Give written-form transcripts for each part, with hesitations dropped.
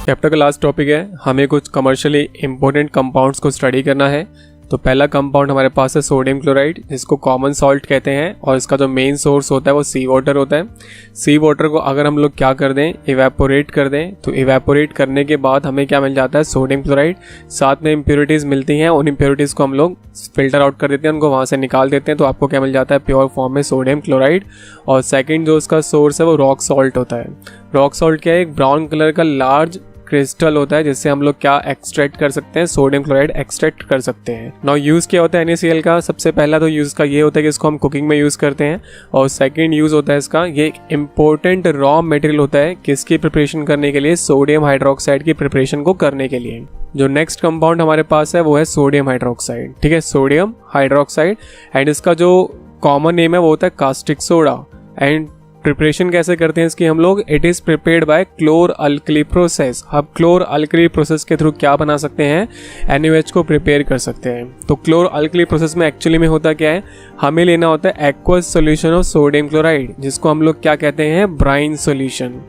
Chapter का last topic है, हमें कुछ कमर्शियली इंपॉर्टेंट कंपाउंड्स को स्टडी करना है। तो पहला कंपाउंड हमारे पास है सोडियम क्लोराइड, जिसको कॉमन सॉल्ट कहते हैं, और इसका जो मेन सोर्स होता है वो सी वाटर होता है। सी वाटर को अगर हम लोग क्या कर दें, इवेपोरेट कर दें, तो इवेपोरेट करने के बाद हमें क्या मिल जाता है, सोडियम क्लोराइड। साथ में इम्प्योरिटीज़ मिलती हैं, उन इम्प्योरिटीज़ को हम लोग फिल्टर आउट कर देते हैं, उनको वहाँ से निकाल देते हैं, तो आपको क्या मिल जाता है, प्योर फॉर्म में सोडियम क्लोराइड। और सेकेंड जो उसका सोर्स है वो रॉक सॉल्ट होता है। रॉक सॉल्ट क्या है, एक ब्राउन कलर का लार्ज क्रिस्टल होता है, जिससे हम लोग क्या एक्सट्रैक्ट कर सकते हैं, सोडियम क्लोराइड एक्सट्रैक्ट कर सकते हैं। नाउ यूज़ क्या होता है NaCl का, सबसे पहला तो यूज़ का ये होता है कि इसको हम कुकिंग में यूज़ करते हैं, और सेकंड यूज़ होता है इसका, ये एक इम्पोर्टेंट रॉ मटेरियल होता है किसकी प्रिपरेशन करने के लिए, सोडियम हाइड्रोक्साइड की प्रिपरेशन को करने के लिए। जो नेक्स्ट कंपाउंड हमारे पास है वो है सोडियम हाइड्रोक्साइड, ठीक है, सोडियम हाइड्रोक्साइड। एंड इसका जो कॉमन नेम है वो होता है कास्टिक सोडा। एंड प्रिपरेशन कैसे करते हैं इसकी हम लोग, it is prepared by क्लोर alkali process. अब क्लोर अल्कली प्रोसेस के थ्रू क्या बना सकते हैं, NaOH को प्रिपेयर कर सकते हैं। तो क्लोर अल्कली प्रोसेस में एक्चुअली में होता क्या है, हमें लेना होता है aqueous solution of sodium chloride, जिसको हम लोग क्या कहते हैं, ब्राइन सॉल्यूशन।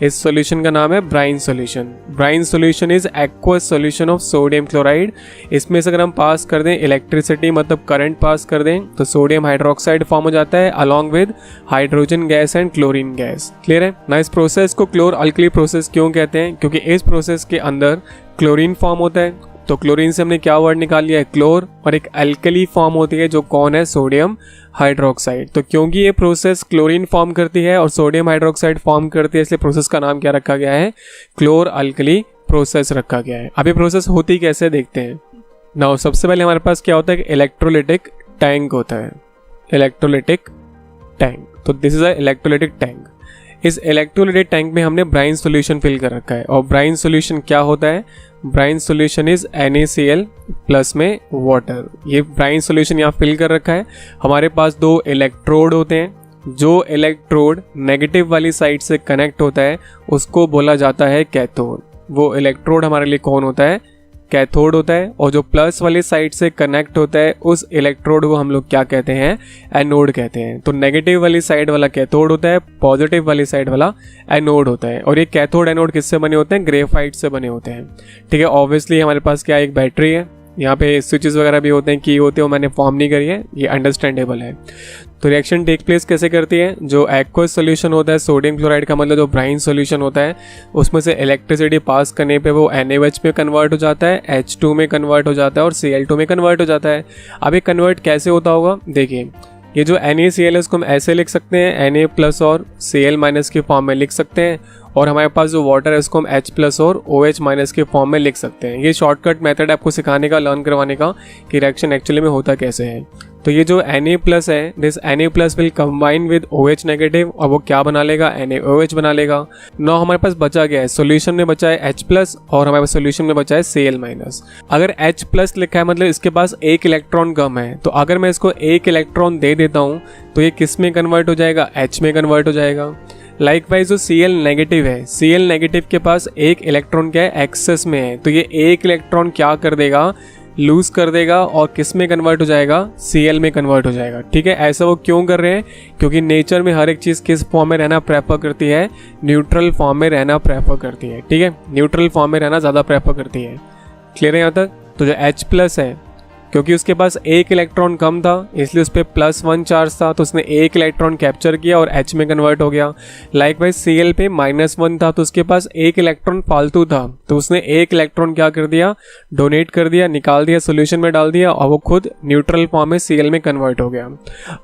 इस सॉल्यूशन का नाम है brine solution. Brine solution is aqueous solution of sodium chloride. इसमें से अगर हम पास कर दें इलेक्ट्रिसिटी, मतलब करंट पास कर दें, तो सोडियम हाइड्रोक्साइड फॉर्म हो जाता है along with hydrogen gas and chlorine gas. Clear है ना। इस प्रोसेस को क्लोर अल्कली प्रोसेस क्यों कहते हैं, क्योंकि इस प्रोसेस के अंदर क्लोरीन फॉर्म होता है। तो क्लोरीन से हमने क्या वर्ड निकाल लिया है, क्लोर, और एक अल्कली फॉर्म होती है जो कौन है, सोडियम हाइड्रोक्साइड। तो क्योंकि ये प्रोसेस क्लोरीन फॉर्म करती है और सोडियम हाइड्रोक्साइड फॉर्म करती है, इसलिए प्रोसेस का नाम क्या रखा गया है, क्लोर अल्कली प्रोसेस रखा गया है। अब ये प्रोसेस होती कैसे देखते हैं। नाउ सबसे पहले हमारे पास क्या होता है, इलेक्ट्रोलिटिक टैंक होता है, इलेक्ट्रोलिटिक टैंक। तो this is a electrolytic tank. इस इलेक्ट्रोलिटिक टैंक में हमने ब्राइन सॉल्यूशन फिल कर रखा है, और ब्राइन सॉल्यूशन क्या होता है, brine solution is NaCl plus में वाटर। ये ब्राइन सॉल्यूशन यहाँ फिल कर रखा है। हमारे पास दो इलेक्ट्रोड होते हैं, जो इलेक्ट्रोड नेगेटिव वाली साइड से कनेक्ट होता है उसको बोला जाता है कैथोड। वो इलेक्ट्रोड हमारे लिए कौन होता है, कैथोड होता है। और जो प्लस वाली साइड से कनेक्ट होता है उस इलेक्ट्रोड को हम लोग क्या कहते हैं, एनोड कहते हैं। तो नेगेटिव वाली साइड वाला कैथोड होता है, पॉजिटिव वाली साइड वाला एनोड होता है। और ये कैथोड एनोड किससे बने होते हैं, ग्रेफाइट से बने होते हैं, ठीक है। ऑब्वियसली हमारे पास क्या एक बैटरी है, यहाँ पे स्विचेस वगैरह भी होते हैं, की होते हैं, वो मैंने फॉर्म नहीं करी है, ये अंडरस्टैंडेबल है। तो रिएक्शन टेक प्लेस कैसे करती है, जो एक्वस सॉल्यूशन होता है सोडियम क्लोराइड का, मतलब जो ब्राइन सॉल्यूशन होता है, उसमें से इलेक्ट्रिसिटी पास करने पे वो NaOH में कन्वर्ट हो जाता है, H2 में कन्वर्ट हो जाता है, और Cl2 में कन्वर्ट हो जाता है। अब ये कन्वर्ट कैसे होता होगा, देखिए ये जो NaCl है उसको हम ऐसे लिख सकते हैं, Na प्लस और Cl माइनस के फॉर्म में लिख सकते हैं, और हमारे पास जो वाटर है उसको हम H प्लस और OH माइनस के फॉर्म में लिख सकते हैं। ये शॉर्टकट मेथड आपको सिखाने का, लर्न करवाने का कि रिएक्शन एक्चुअली में होता कैसे है। तो ये जो Na प्लस है, this Na plus will combine with OH negative, और वो क्या बना लेगा, NaOH बना लेगा। नौ हमारे पास बचा गया है, सोल्यूशन में बचा है H प्लस, और हमारे पास सोल्यूशन में बचा है Cl माइनस। अगर H प्लस लिखा है मतलब इसके पास एक इलेक्ट्रॉन कम है, तो अगर मैं इसको एक इलेक्ट्रॉन दे देता हूँ तो ये किस में कन्वर्ट हो जाएगा, H में कन्वर्ट हो जाएगा। लाइकवाइज जो Cl नेगेटिव है, Cl नेगेटिव के पास एक इलेक्ट्रॉन क्या है, एक्सेस में है, तो ये एक इलेक्ट्रॉन क्या कर देगा, लूज कर देगा, और किस में कन्वर्ट हो जाएगा, Cl में कन्वर्ट हो जाएगा, ठीक है। ऐसा वो क्यों कर रहे हैं, क्योंकि नेचर में हर एक चीज़ किस फॉर्म में रहना प्रेफर करती है, न्यूट्रल फॉर्म में रहना प्रेफर करती है, ठीक है, न्यूट्रल फॉर्म में रहना ज़्यादा प्रेफर करती है। क्लियर है यहाँ तक। तो जो H प्लस है, क्योंकि उसके पास एक इलेक्ट्रॉन कम था इसलिए उस पर +1 चार्ज था, तो उसने एक इलेक्ट्रॉन कैप्चर किया और H में कन्वर्ट हो गया। लाइकवाइज Cl पे -1 था तो उसके पास एक इलेक्ट्रॉन फालतू था, तो उसने एक इलेक्ट्रॉन क्या कर दिया, डोनेट कर दिया, निकाल दिया, सोल्यूशन में डाल दिया, और वो खुद न्यूट्रल फॉर्म में Cl में कन्वर्ट हो गया।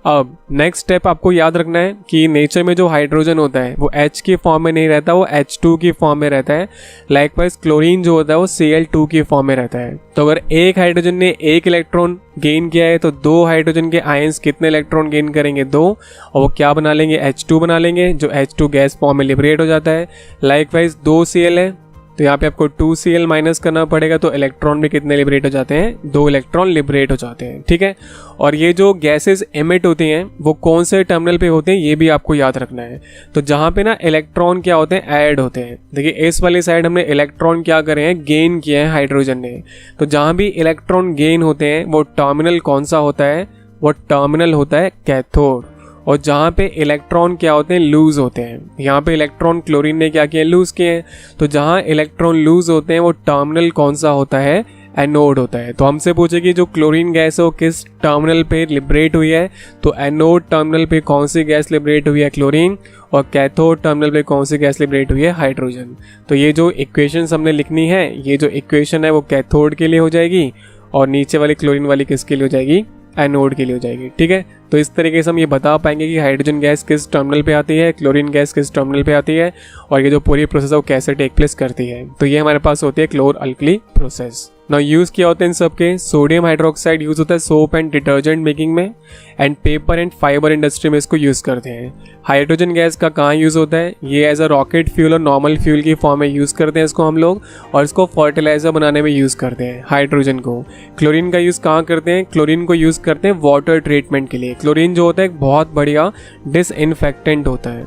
अब नेक्स्ट स्टेप आपको याद रखना है कि नेचर में जो हाइड्रोजन होता है वो H की फॉर्म में नहीं रहता, वो H2 की फॉर्म में रहता है। लाइकवाइज क्लोरीन जो होता है वो Cl2 की फॉर्म में रहता है। तो अगर एक हाइड्रोजन ने एक इलेक्ट्रॉन गेन किया है तो दो हाइड्रोजन के आयंस कितने इलेक्ट्रॉन गेन करेंगे, 2, और वो क्या बना लेंगे, H2 बना लेंगे, जो H2 गैस फॉर्म में लिबरेट हो जाता है। लाइकवाइज 2 Cl है तो यहाँ पे आपको 2Cl माइनस करना पड़ेगा, तो इलेक्ट्रॉन भी कितने लिबरेट हो जाते हैं, 2 इलेक्ट्रॉन लिबरेट हो जाते हैं, ठीक है। और ये जो गैसेस एमिट होती हैं वो कौन से टर्मिनल पे होते हैं ये भी आपको याद रखना है। तो जहाँ पे ना इलेक्ट्रॉन क्या होते हैं, ऐड होते हैं। देखिए इस वाली साइड हमने इलेक्ट्रॉन क्या करे हैं, गेन किए हैं हाइड्रोजन ने। तो जहाँ भी इलेक्ट्रॉन गेन होते हैं वो टर्मिनल कौन सा होता है, वो टर्मिनल होता है कैथोड। और जहाँ पे इलेक्ट्रॉन क्या होते हैं, लूज़ होते हैं। यहाँ पे इलेक्ट्रॉन क्लोरीन ने क्या किया, लूज़ किए हैं। तो जहाँ इलेक्ट्रॉन लूज़ होते हैं वो टर्मिनल कौन सा होता है, एनोड होता है। तो हमसे पूछे कि जो क्लोरीन गैस है वो किस टर्मिनल पे लिबरेट हुई है, तो एनोड टर्मिनल पे कौन सी गैस लिबरेट हुई है, क्लोरीन, और कैथोड टर्मिनल पे कौन सी गैस लिबरेट हुई है, हाइड्रोजन। तो ये जो इक्वेशन हमने लिखनी है, ये जो इक्वेशन है वो कैथोड के लिए हो जाएगी और नीचे वाली क्लोरीन वाली किसके लिए हो जाएगी, एनोड के लिए हो जाएगी। ठीक है, तो इस तरीके से हम ये बता पाएंगे कि हाइड्रोजन गैस किस टर्मिनल पे आती है, क्लोरीन गैस किस टर्मिनल पे आती है, और ये जो पूरी प्रोसेस है वो कैसे टेक प्लेस करती है। तो ये हमारे पास होती है क्लोर अल्कली प्रोसेस। नाउ यूज़ क्या होते हैं इन सब के, सोडियम हाइड्रोक्साइड यूज़ होता है सोप एंड डिटर्जेंट मेकिंग में, and paper and fibre industry में इसको यूज़ करते हैं। हाइड्रोजन गैस का कहाँ यूज़ होता है, ये एज अ रॉकेट फ्यूल और नॉर्मल फ्यूल की फॉर्म में यूज़ करते हैं इसको हम लोग, और इसको फर्टिलाइजर बनाने में यूज़ करते हैं हाइड्रोजन को। क्लोरीन का यूज़ कहाँ करते हैं, क्लोरीन को यूज़ करते हैं वाटर ट्रीटमेंट के लिए। क्लोरीन जो होता है एक बहुत बढ़िया डिसइंफेक्टेंट होता है,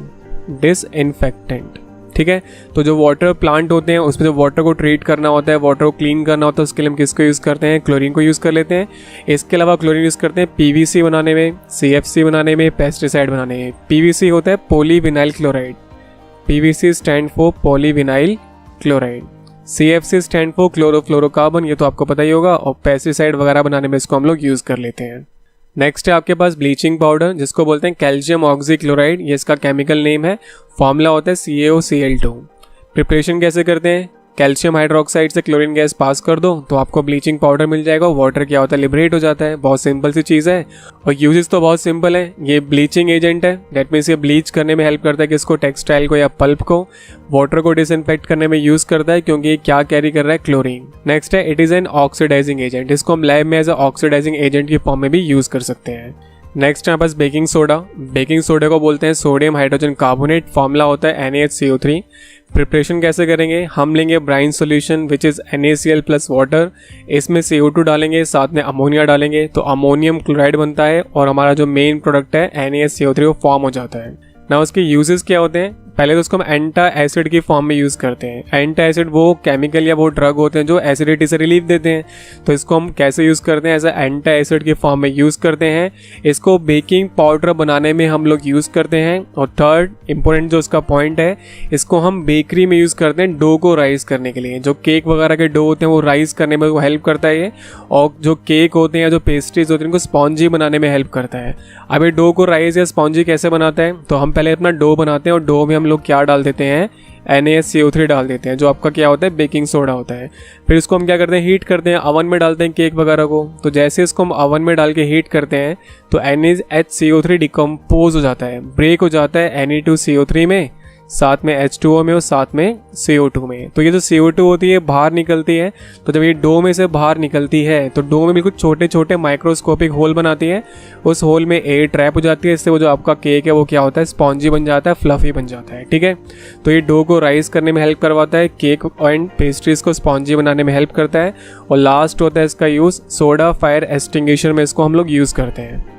डिसइंफेक्टेंट। ठीक है, तो जो वाटर प्लांट होते हैं उसमें जो वाटर को ट्रीट करना होता है, वाटर को क्लीन करना होता है, उसके लिए हम किसको यूज़ करते हैं, क्लोरीन को यूज़ कर लेते हैं। इसके अलावा क्लोरीन यूज़ करते हैं पीवीसी बनाने में, सीएफसी बनाने में, पेस्टिसाइड बनाने में। पीवीसी होता है polyvinyl chloride, PVC stand for polyvinyl chloride, CFC stand for chlorofluorocarbon, ये तो आपको पता ही होगा, और पेस्टिसाइड वगैरह बनाने में इसको हम लोग यूज़ कर लेते हैं। नेक्स्ट है आपके पास ब्लीचिंग पाउडर, जिसको बोलते हैं कैल्शियम ऑक्सीक्लोराइड, ये इसका केमिकल नेम है। फॉर्मूला होता है CaOCl2। प्रिपरेशन कैसे करते हैं, कैल्शियम हाइड्रोक्साइड से क्लोरीन गैस पास कर दो तो आपको ब्लीचिंग पाउडर मिल जाएगा। वाटर क्या होता है, लिबरेट हो जाता है। बहुत सिंपल सी चीज़ है और यूजेस तो बहुत सिंपल है। ये ब्लीचिंग एजेंट है, डेट मीन्स ये ब्लीच करने में हेल्प करता है किसको, टेक्सटाइल को या पल्प को। वाटर को डिसइंफेक्ट करने में यूज़ करता है क्योंकि ये क्या कैरी कर रहा है, क्लोरीन। नेक्स्ट है it is an oxidizing agent, इसको हम लैब में एज अ ऑक्सीडाइजिंग एजेंट की फॉर्म में भी यूज़ कर सकते हैं। नेक्स्ट है बस बेकिंग सोडा। बेकिंग सोडा को बोलते हैं सोडियम हाइड्रोजन कार्बोनेट, फॉर्मूला होता है NaHCO3। प्रिपरेशन कैसे करेंगे, हम लेंगे brine solution which is NaCl plus water, इसमें CO2 डालेंगे, साथ में अमोनिया डालेंगे तो अमोनियम क्लोराइड बनता है और हमारा जो मेन प्रोडक्ट है NaCO3 वो फॉर्म हो जाता है। ना उसके यूजेस क्या होते हैं, पहले तो उसको हम एंटा एसिड की फॉर्म में यूज़ करते हैं। एंटा एसिड वो केमिकल या वो ड्रग होते हैं जो एसिडिटी से रिलीफ देते हैं, तो इसको हम कैसे यूज़ करते हैं, एज एंटा एसिड की फॉर्म में यूज़ करते हैं। इसको बेकिंग पाउडर बनाने में हम लोग यूज़ करते हैं। और थर्ड इंपॉर्टेंट जो इसका पॉइंट है, इसको हम बेकरी में यूज़ करते हैं डो को राइज करने के लिए। जो केक वगैरह के डो होते हैं वो राइज करने में वो हेल्प करता है ये, और जो केक होते हैं या जो पेस्ट्रीज होते हैं उनको स्पॉन्जी बनाने में हेल्प करता है। अब ये डो को राइज या स्पॉन्जी कैसे बनाता है, तो हम पहले अपना डो बनाते हैं और डो में हम लोग क्या डाल देते हैं, NaCO3 डाल देते हैं जो आपका क्या होता है, बेकिंग सोडा होता है। फिर इसको हम क्या करते हैं, हीट करते हैं, अवन में डालते हैं केक वगैरह को। तो जैसे इसको हम अवन में डाल के हीट करते हैं तो NaHCO3 डिकम्पोज हो जाता है, ब्रेक हो जाता है Na2CO3 में, साथ में H2O में और साथ में CO2 में। तो ये जो CO2 होती है बाहर निकलती है, तो जब ये डो में से बाहर निकलती है तो डो में बिल्कुल छोटे छोटे माइक्रोस्कोपिक होल बनाती है। उस होल में एयर ट्रैप हो जाती है, इससे वो जो आपका केक है वो क्या होता है, स्पॉन्जी बन जाता है, फ्लफी बन जाता है। ठीक है, तो ये डो को राइज करने में हेल्प करवाता है, केक एंड पेस्ट्रीज को स्पॉन्जी बनाने में हेल्प करता है। और लास्ट होता है इसका यूज़ सोडा फायर एक्सटिंग्विशर में, इसको हम लोग यूज़ करते हैं।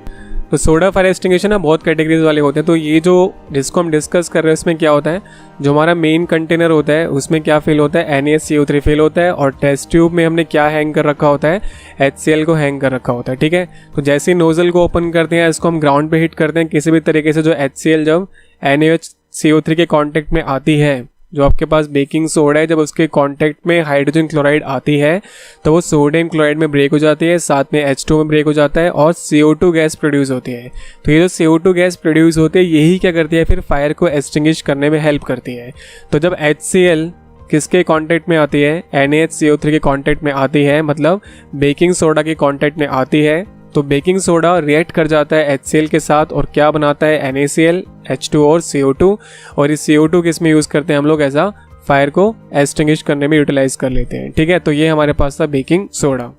तो सोडा फायर एक्सटिंग्विशर ना बहुत कैटेगरीज वाले होते हैं। तो ये जो जिसको हम डिस्कस कर रहे हैं इसमें क्या होता है, जो हमारा मेन कंटेनर होता है उसमें क्या फिल होता है, NaCO3 फिल होता है, और टेस्ट ट्यूब में हमने क्या हैंग कर रखा होता है, HCl को हैंग कर रखा होता है। ठीक है, तो जैसे ही नोजल को ओपन करते हैं, इसको हम ग्राउंड पे हिट करते हैं किसी भी तरीके से, जो HCl जब NaCO3 के कॉन्टेक्ट में आती है, जो आपके पास बेकिंग सोडा है, जब उसके कांटेक्ट में हाइड्रोजन क्लोराइड आती है तो वो सोडियम क्लोराइड में ब्रेक हो जाती है, साथ में H2 में ब्रेक हो जाता है और CO2 गैस प्रोड्यूस होती है। तो ये जो CO2 गैस प्रोड्यूस होती है यही क्या करती है, फिर फायर को एक्सटिंग्विश करने में हेल्प करती है। तो जब HCl किसके कांटेक्ट में आती है, NaCO3 के कांटेक्ट में आती है, मतलब बेकिंग सोडा के कांटेक्ट में आती है, तो बेकिंग सोडा रिएक्ट कर जाता है HCl के साथ और क्या बनाता है, NaCl, H2 और CO2। और इस CO2 किस में यूज़ करते हैं हम लोग, ऐसा फायर को एक्सटिंग्विश करने में यूटिलाइज कर लेते हैं। ठीक है, तो ये हमारे पास था बेकिंग सोडा।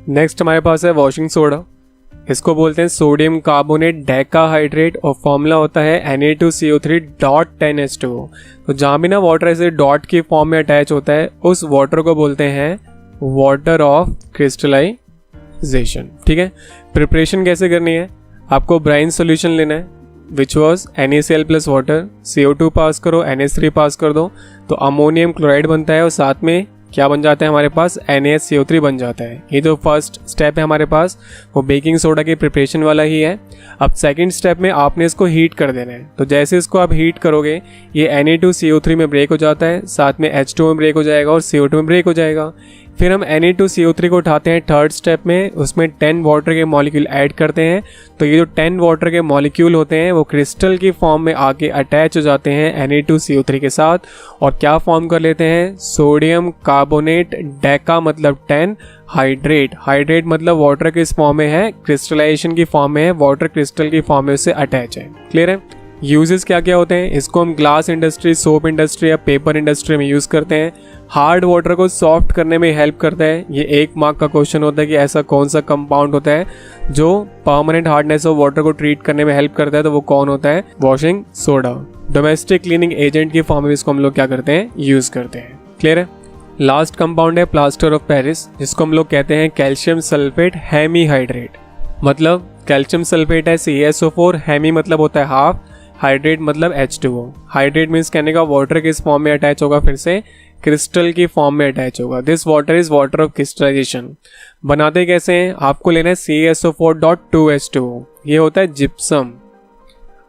नेक्स्ट हमारे पास है वॉशिंग सोडा, इसको बोलते हैं सोडियम कार्बोनेट डेकाहाइड्रेट, और फॉर्मूला होता है Na2CO3.10H2O। तो जहाँ भी ना वाटर ऐसे डॉट की फॉर्म में अटैच होता है उस वाटर को बोलते हैं वाटर ऑफ क्रिस्टलाइजेशन। ठीक है, प्रिपरेशन कैसे करनी है, आपको ब्राइन सॉल्यूशन लेना है which was NaCl plus water, CO2 पास करो, NH3 पास कर दो तो अमोनियम क्लोराइड बनता है और साथ में क्या बन जाता है हमारे पास, NaCO3 बन जाता है। ये जो फर्स्ट स्टेप है हमारे पास वो बेकिंग सोडा की प्रिपरेशन वाला ही है। अब सेकंड स्टेप में आपने इसको हीट कर देना है। तो जैसे इसको आप हीट करोगे ये Na2CO3 में ब्रेक हो जाता है, साथ में H2 में ब्रेक हो जाएगा और CO2 में ब्रेक हो जाएगा। फिर हम Na2CO3 को उठाते हैं थर्ड स्टेप में, उसमें 10 वाटर के मॉलिक्यूल ऐड करते हैं। तो ये जो 10 वाटर के मॉलिक्यूल होते हैं वो क्रिस्टल की फॉर्म में आके अटैच हो जाते हैं Na2CO3 के साथ और क्या फॉर्म कर लेते हैं, सोडियम कार्बोनेट डेका मतलब 10 हाइड्रेट। हाइड्रेट मतलब वाटर किस फॉर्म में है, क्रिस्टलाइजेशन की फॉर्म में है, वाटर क्रिस्टल की फॉर्म में उससे अटैच है। क्लियर है। यूजेस क्या क्या होते हैं, इसको हम ग्लास इंडस्ट्री, सोप इंडस्ट्री या पेपर इंडस्ट्री में यूज़ करते हैं। हार्ड वाटर को सॉफ्ट करने में हेल्प करता है। ये 1 मार्क का क्वेश्चन होता है कि ऐसा कौन सा कंपाउंड होता है जो परमानेंट हार्डनेस ऑफ वाटर को ट्रीट करने में हेल्प करता है, तो वो कौन होता है, washing soda. Domestic cleaning agent की फॉर्म में इसको हम लोग क्या करते हैं, यूज़ करते हैं। क्लियर है। लास्ट कंपाउंड है प्लास्टर ऑफ पेरिस, जिसको हम लोग कहते हैं कैल्शियम सल्फेट हेमीहाइड्रेट। मतलब कैल्शियम सल्फेट है CaSO4, हेमी मतलब होता है हाफ, हाइड्रेट मतलब H2O। हाइड्रेट मीन्स कहने का वाटर किस फॉर्म में अटैच होगा, फिर से क्रिस्टल की फॉर्म में अटैच होगा। This water is water of crystallization. बनाते कैसे हैं, आपको लेना है CaSO4.2H2O, ये होता है जिप्सम।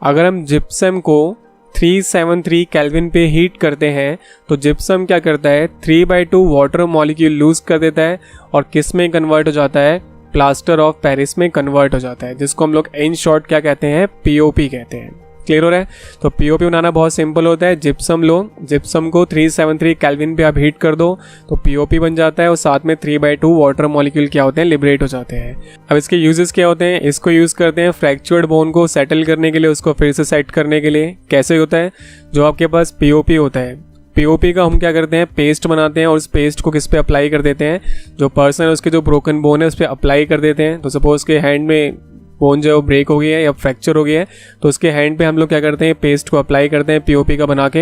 अगर हम जिप्सम को 373 केल्विन पे हीट करते हैं तो जिप्सम क्या करता है, 3/2 वाटर मॉलिक्यूल लूज कर देता है और किस में कन्वर्ट हो जाता है, प्लास्टर ऑफ पेरिस में कन्वर्ट हो जाता है, जिसको हम लोग इन शॉर्ट क्या कहते हैं, POP कहते हैं। क्लियर हो रहा है। तो POP बनाना बहुत सिंपल होता है। जिप्सम लो, जिप्सम को 373 केल्विन पे आप हीट कर दो तो POP बन जाता है और साथ में 3/2 वाटर मॉलिक्यूल क्या होते हैं, लिबरेट हो जाते हैं। अब इसके यूजेस क्या होते हैं, इसको यूज़ करते हैं फ्रैक्चर्ड बोन को सेटल करने के लिए, उसको फिर से सेट करने के लिए। कैसे होता है, जो आपके पास POP होता है, POP का हम क्या करते हैं, पेस्ट बनाते हैं और उस पेस्ट को किस पे अप्लाई कर देते हैं, जो पर्सन है उसके जो ब्रोकन बोन है उस पर अप्लाई कर देते हैं। तो सपोज के हैंड में बोन जो है वो ब्रेक हो गया है या फ्रैक्चर हो गया है तो उसके हैंड पे हम लोग क्या करते हैं, पेस्ट को अप्लाई करते हैं POP का बना के।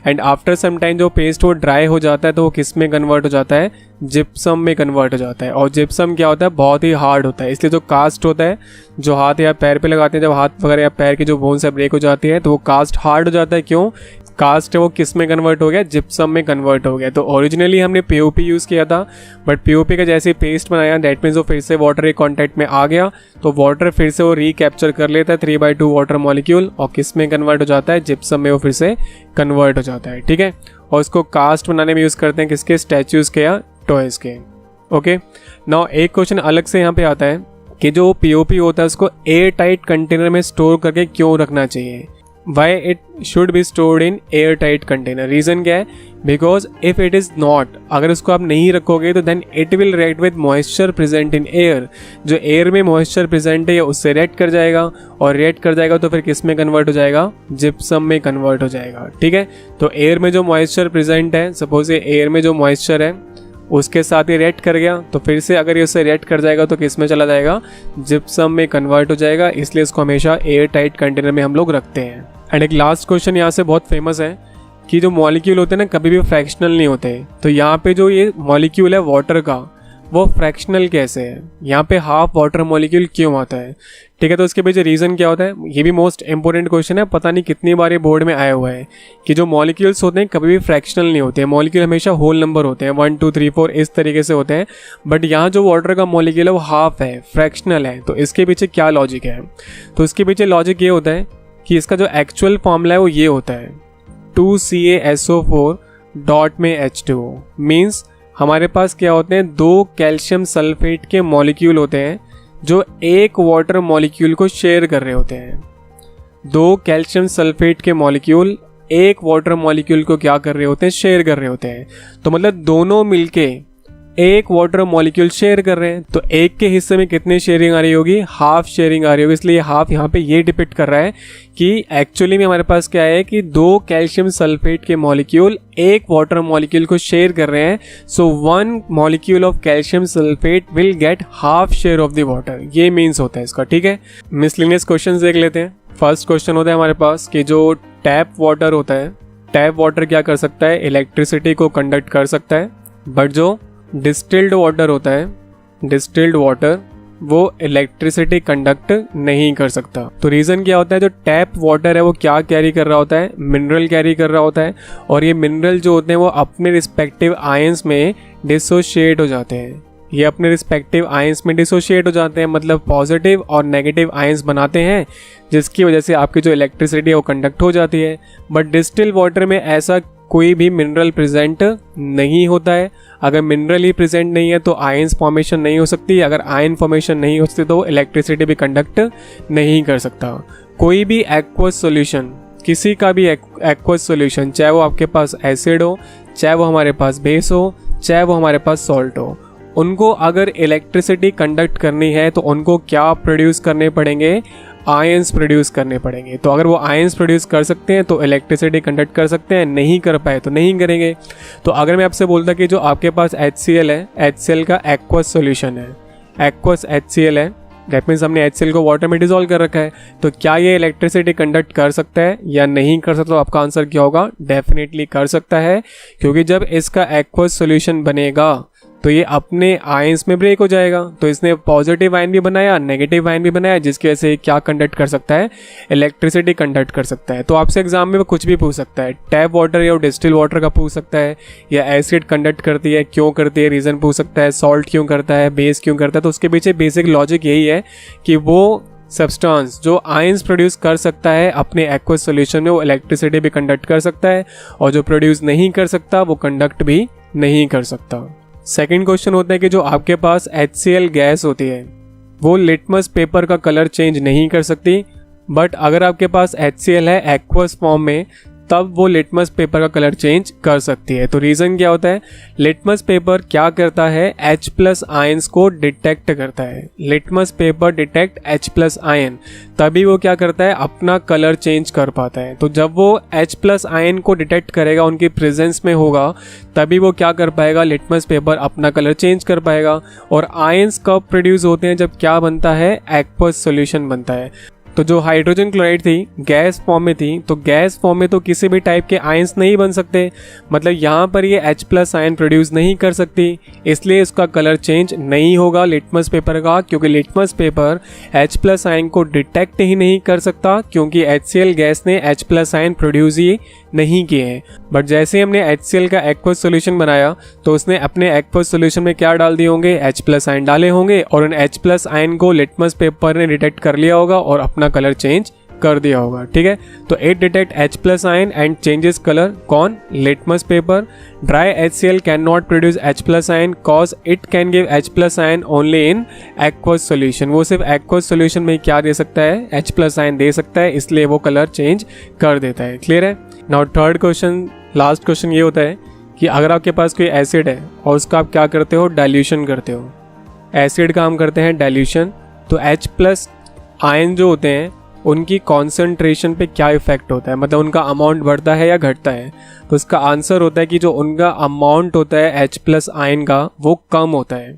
एंड आफ्टर सम टाइम जो पेस्ट वो ड्राई हो जाता है तो वो किस में कन्वर्ट हो जाता है, जिप्सम में कन्वर्ट हो जाता है। और जिप्सम क्या होता है, बहुत ही हार्ड होता है, इसलिए जो कास्ट होता है, जो हाथ या पैर पे लगाते हैं, जब हाथ वगैरह या पैर की जो बोन्स है ब्रेक हो जाती है तो वो कास्ट हार्ड हो जाता है। क्यों, कास्ट है वो किस में कन्वर्ट हो गया, जिप्सम में कन्वर्ट हो गया। तो ओरिजिनली हमने POP यूज़ किया था, बट POP का जैसे पेस्ट बनाया दैट मीन्स वो फिर से वाटर के कॉन्टैक्ट में आ गया तो वाटर फिर से वो रिकैप्चर कर लेता है 3/2 वाटर मॉलिक्यूल और किस में कन्वर्ट हो जाता है, जिप्सम में वो फिर से कन्वर्ट हो जाता है। ठीक है। और इसको कास्ट बनाने में यूज़ करते हैं किसके, स्टैच्यूज़ के या टॉयज़ के। ओके। नाउ एक क्वेश्चन अलग से यहाँ पे आता है कि जो POP होता है उसको एयर टाइट कंटेनर में स्टोर करके क्यों रखना चाहिए, why it should be stored in airtight container। Reason क्या है, because if it is not, अगर उसको आप नहीं रखोगे तो then it will react with moisture present in air. जो एयर में मॉइस्चर प्रेजेंट है उससे रिएक्ट कर जाएगा और रिएक्ट कर जाएगा तो फिर किस में कन्वर्ट हो जाएगा, जिप्सम में कन्वर्ट हो जाएगा। ठीक है। तो एयर में जो मॉइस्चर प्रेजेंट है, सपोज ये एयर में जो मॉइस्चर है उसके साथ ही रिएक्ट कर गया तो फिर से अगर ये उससे रिएक्ट कर जाएगा तो किस में चला जाएगा, जिप्सम में कन्वर्ट हो जाएगा। इसलिए इसको हमेशा एयर टाइट कंटेनर में हम लोग रखते हैं। एंड एक लास्ट क्वेश्चन यहाँ से बहुत फेमस है कि जो मॉलिक्यूल होते हैं ना कभी भी फ्रैक्शनल नहीं होते, तो यहाँ पे जो ये मॉलिक्यूल है वाटर का वो फ्रैक्शनल कैसे है, यहाँ पे हाफ वाटर मॉलिक्यूल क्यों आता है। ठीक है। तो इसके पीछे रीज़न क्या होता है, ये भी मोस्ट इंपॉर्टेंट क्वेश्चन है, पता नहीं कितनी बार ये बोर्ड में आया हुआ है कि जो मॉलिक्यूल्स होते हैं कभी भी फ्रैक्शनल नहीं होते हैं, मॉलिक्यूल हमेशा होल नंबर होते हैं, 1 2 3 4 इस तरीके से होते हैं। बट यहाँ जो वाटर का मॉलिक्यूल है वो हाफ है, फ्रैक्शनल है। तो इसके पीछे क्या लॉजिक है, तो इसके पीछे लॉजिक ये होता है कि इसका जो एक्चुअल फॉर्मूला है वो ये होता है 2CaSO4 डॉट में H2O। मीन्स हमारे पास क्या होते हैं, 2 कैल्शियम सल्फेट के मॉलिक्यूल होते हैं जो एक वाटर मॉलिक्यूल को शेयर कर रहे होते हैं। 2 कैल्शियम सल्फेट के मॉलिक्यूल एक वाटर मॉलिक्यूल को क्या कर रहे होते हैं, शेयर कर रहे होते हैं। तो मतलब दोनों मिलके एक वाटर मॉलिक्यूल शेयर कर रहे हैं, तो एक के हिस्से में कितनी शेयरिंग आ रही होगी, हाफ शेयरिंग आ रही होगी। इसलिए हाफ यहाँ पे ये डिपिक्ट कर रहा है कि एक्चुअली में हमारे पास क्या है कि 2 कैल्शियम सल्फेट के मॉलिक्यूल एक वाटर मॉलिक्यूल को शेयर कर रहे हैं। सो 1 molecule of calcium sulphate will get half share of the water, ये मीन्स होता है इसका। ठीक है। मिसलिनियस क्वेश्चन देख लेते हैं। फर्स्ट क्वेश्चन होता है हमारे पास कि जो टैप वाटर होता है, टैप वाटर क्या कर सकता है, इलेक्ट्रिसिटी को कंडक्ट कर सकता है। बट जो डिस्टिल्ड वाटर होता है, डिस्टिल्ड वाटर वो इलेक्ट्रिसिटी कंडक्ट नहीं कर सकता। तो रीज़न क्या होता है, जो टैप वाटर है वो क्या कैरी कर रहा होता है, मिनरल कैरी कर रहा होता है, और ये मिनरल जो होते हैं वो अपने रिस्पेक्टिव आयंस में डिसोशिएट हो जाते हैं। ये अपने रिस्पेक्टिव आयंस में डिसोशिएट हो जाते हैं, मतलब पॉजिटिव और नेगेटिव आयंस बनाते हैं, जिसकी वजह से आपकी जो इलेक्ट्रिसिटी है वो कंडक्ट हो जाती है। बट डिस्टिल वाटर में ऐसा कोई भी मिनरल प्रेजेंट नहीं होता है। अगर मिनरल ही प्रेजेंट नहीं है तो आयंस फॉर्मेशन नहीं हो सकती। अगर आयन फॉर्मेशन नहीं हो सकती तो इलेक्ट्रिसिटी भी कंडक्ट नहीं कर सकता। कोई भी एक्वस सॉल्यूशन, किसी का भी एक्वस सॉल्यूशन, चाहे वो आपके पास एसिड हो, चाहे वो हमारे पास बेस हो, चाहे वो हमारे पास सॉल्ट हो, उनको अगर इलेक्ट्रिसिटी कंडक्ट करनी है तो उनको क्या प्रोड्यूस करने पड़ेंगे, आयंस प्रोड्यूस करने पड़ेंगे। तो अगर वो आयंस प्रोड्यूस कर सकते हैं तो इलेक्ट्रिसिटी कंडक्ट कर सकते हैं, नहीं कर पाए तो नहीं करेंगे। तो अगर मैं आपसे बोलता कि जो आपके पास HCl है, HCl का एक्वस सॉल्यूशन है, एक्वस HCl है, दैट मीन्स हमने HCl को वाटर में डिसॉल्व कर रखा है, तो क्या ये इलेक्ट्रिसिटी कंडक्ट कर सकता है या नहीं कर सकता? तो आपका आंसर क्या होगा? डेफिनेटली कर सकता है, क्योंकि जब इसका एक्वस सॉल्यूशन बनेगा तो ये अपने आयंस में ब्रेक हो जाएगा। तो इसने पॉजिटिव आयन भी बनाया, नेगेटिव आयन भी बनाया, जिसकी वजह से क्या कंडक्ट कर सकता है, इलेक्ट्रिसिटी कंडक्ट कर सकता है। तो आपसे एग्जाम में कुछ भी पूछ सकता है, टैप वाटर या डिस्टिल वाटर का पूछ सकता है, या एसिड कंडक्ट करती है, क्यों करती है, रीज़न पूछ सकता है, सॉल्ट क्यों करता है, बेस क्यों करता है। तो उसके पीछे बेसिक लॉजिक यही है कि वो सब्सटेंस जो आयंस प्रोड्यूस कर सकता है अपने एक्वस सॉल्यूशन में, वो इलेक्ट्रिसिटी भी कंडक्ट कर सकता है, और जो प्रोड्यूस नहीं कर सकता वो कंडक्ट भी नहीं कर सकता। सेकंड क्वेश्चन होता है कि जो आपके पास HCl गैस होती है वो लिटमस पेपर का कलर चेंज नहीं कर सकती, बट अगर आपके पास HCl है एक्वस फॉर्म में तब वो लिटमस पेपर का कलर चेंज कर सकती है। तो रीज़न क्या होता है, लिटमस पेपर क्या करता है, H+ आयंस को डिटेक्ट करता है। Litmus paper detect H+ ion, तभी वो क्या करता है, अपना कलर चेंज कर पाता है। तो जब वो H+ आयन को डिटेक्ट करेगा, उनकी प्रेजेंस में होगा, तभी वो क्या कर पाएगा, लिटमस पेपर अपना कलर चेंज कर पाएगा। और आयंस कब प्रोड्यूस होते हैं, जब क्या बनता है, एक्वस सॉल्यूशन बनता है। तो जो हाइड्रोजन क्लोराइड थी गैस फॉर्म में थी, तो गैस फॉर्म में तो किसी भी टाइप के आयंस नहीं बन सकते, मतलब यहाँ पर ये H+ आयन प्रोड्यूस नहीं कर सकती, इसलिए इसका कलर चेंज नहीं होगा लिटमस पेपर का, क्योंकि लिटमस पेपर H+ आयन को डिटेक्ट ही नहीं कर सकता, क्योंकि HCl गैस ने H+ आयन प्रोड्यूस ही नहीं किए हैं। बट जैसे हमने HCl का एक्वस सॉल्यूशन बनाया तो उसने अपने एक्वस सॉल्यूशन में क्या डाल दिए होंगे, H+ आयन डाले होंगे, और उन H+ आयन को लिटमस पेपर ने डिटेक्ट कर लिया होगा और अपना कलर चेंज कर दिया होगा। ठीक है, तो it detect H+ ion and changes colour, कौन, litmus paper. Dry HCl can not produce H+ ion cause it can give H+ ion only in aqueous solution. वो सिर्फ एक्वस सॉल्यूशन में क्या दे सकता है, H+ आयन दे सकता है, इसलिए वो कलर चेंज कर देता है। क्लियर है? Now third question, last question ये होता है कि अगर आपके पास कोई एसिड है और उसका आप क्या करते हो, डाइल्यूशन करते हो। एसिड का हम करते हैं डाइल्यूशन, तो H+ आयन जो होते हैं उनकी कॉन्सेंट्रेशन पे क्या इफेक्ट होता है, मतलब उनका अमाउंट बढ़ता है या घटता है। तो इसका आंसर होता है कि जो उनका अमाउंट होता है H+ आयन का वो कम होता है।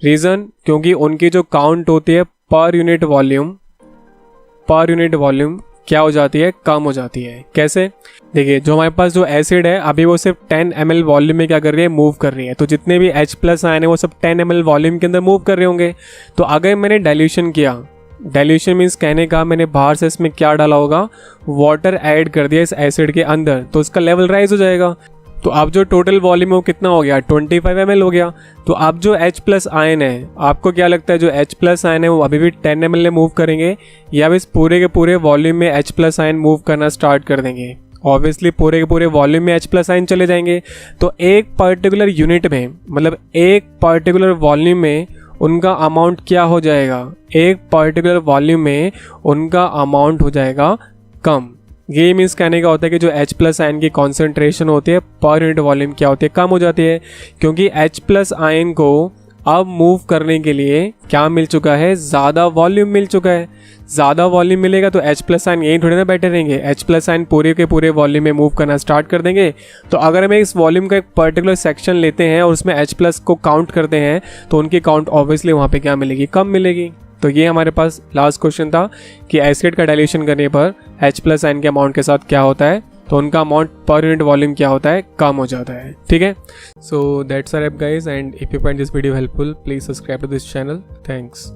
रीज़न, क्योंकि उनकी जो काउंट होती है पर यूनिट वॉल्यूम क्या हो जाती है, कम हो जाती है। कैसे, देखिए जो हमारे पास जो एसिड है अभी वो सिर्फ 10 ml वॉल्यूम में क्या कर रही है, मूव कर रही है। तो जितने भी H+ आयन है वो सब 10 ml वॉल्यूम के अंदर मूव कर रहे होंगे। तो अगर मैंने डाइल्यूशन किया, डाइल्यूशन मीन्स कहने का मैंने बाहर से इसमें क्या डाला होगा, वाटर ऐड कर दिया इस एसिड के अंदर, तो उसका लेवल राइज हो जाएगा। तो अब जो टोटल वॉल्यूम है वो कितना हो गया, 25 ml हो गया। तो अब जो H+ आयन है, आपको क्या लगता है जो H+ आयन है वो अभी भी 10 ml में मूव करेंगे या इस पूरे के पूरे वॉल्यूम में H+ आयन मूव करना स्टार्ट कर देंगे? ऑब्वियसली पूरे के पूरे वॉल्यूम में H+ आयन चले जाएंगे। तो एक पर्टिकुलर यूनिट में, मतलब एक पर्टिकुलर वॉल्यूम में उनका अमाउंट क्या हो जाएगा, एक पर्टिकुलर वॉल्यूम में उनका अमाउंट हो जाएगा कम। ये मीन्स कहने का होता है कि जो H+ आयन की कॉन्सेंट्रेशन होती है पर यूनिट वॉल्यूम क्या होती है, कम हो जाती है, क्योंकि H+ आयन को अब मूव करने के लिए क्या मिल चुका है, ज़्यादा वॉल्यूम मिल चुका है। ज़्यादा वॉल्यूम मिलेगा तो H+ आयन यहीं थोड़े ना बैठे रहेंगे, H+ आयन पूरे के पूरे वॉल्यूम में मूव करना स्टार्ट कर देंगे। तो अगर हमें इस वॉल्यूम का एक पर्टिकुलर सेक्शन लेते हैं और उसमें H+ को काउंट करते हैं तो उनकी काउंट ऑब्वियसली वहाँ पे क्या मिलेगी, कम मिलेगी। तो ये हमारे पास लास्ट क्वेश्चन था कि एसिड का डाइल्यूशन करने पर H+ आयन के अमाउंट के साथ क्या होता है, तो उनका अमाउंट पर यूनिट वॉल्यूम क्या होता है, कम हो जाता है। ठीक है, so that's are guys, and if you find this video helpful please subscribe to this channel. Thanks.